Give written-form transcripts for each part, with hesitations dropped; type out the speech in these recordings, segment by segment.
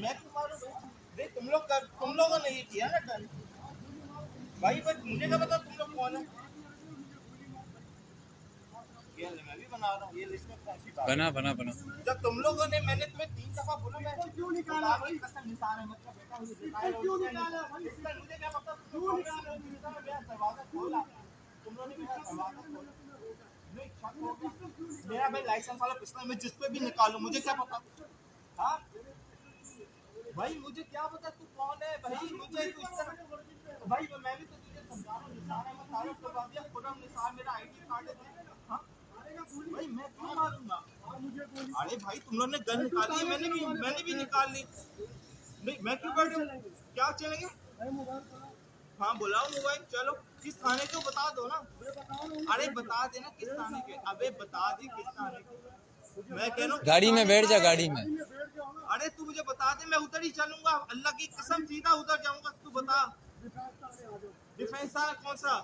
मैं क्यों मारूं भाई? तुम लोगों ने ये किया ना डन भाई, बस मुझे क्या पता तुम लोग कौन है। ये मैं भी बना रहा हूँ, ये लिस्ट में कौन सी बात बना बना बना जब तुम लोगों ने, मैंने तुम्हें 3 दफा बोला, मैं क्यों निकाला भाई? कसम निशान है मतलब बेटा, क्यों निकाला भाई? मुझे क्या पता क्यों निकाला? मेरा दरवाजा खोला, तुम लोगों ने मेरा दरवाजा खोला, नहीं शक हो गया मेरा भाई लाइसेंस वाला पिस्टल मैं जिस पे भी निकालूं, मुझे क्या पता? हाँ भाई मुझे क्या पता तू कौन है भाई? मुझे तू इस तरह भाई, मैं भी तो तुझे समझा रहा हूँ, निशान है, मैं तारुफ करवा दिया, खुदा निशान मेरा आईडी कार्ड है। हाँ भाई मैं क्यों मारूंगा? अरे भाई तुम लोग ने गन निकाली है, मैंने भी निकाल ली। नहीं मैं क्यों कर रहा हूँ? क्या चलेंगे? हाँ बुलाओ मोबाइल, चलो किस थाने को बता दो ना। अरे बता देना किस थाने के, अबे बता दे किस थाने के। मैं कह रहा हूँ गाड़ी में बैठ जा, गाड़ी में। अरे तू मुझे बता दे, मैं उधर ही चलूंगा, अल्लाह की कसम सीधा उधर जाऊंगा। तू बता डिफेंस कौन सा?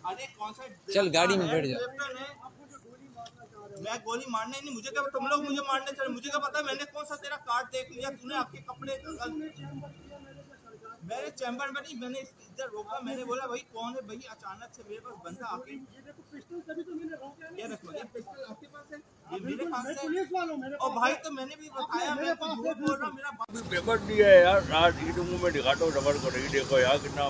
अरे कौन सा? चल गाड़ी में बैठ जा। मैं गोली मारने नहीं, मुझे क्या, तुम लोग मुझे मारने चले, मुझे क्या पता? मैंने कौन सा तेरा कार्ड देख लिया, तूने आपके कपड़े मेरे चैम्बर में नहीं, मैंने इधर रोका, मैंने बोला भाई कौन है भाई? अचानक से मेरे पास बंदा आके ये रखो, ये पिस्टल आपके पास है, ये मेरे पास है पुलिस वालों मेरे पास। और भाई तो मैंने भी बताया, मैं तो झूठ बोल रहा हूँ, मेरा पेपर दिया है यार, आज ईद में दिखाता हूँ रबर को, नहीं देखो यार कितना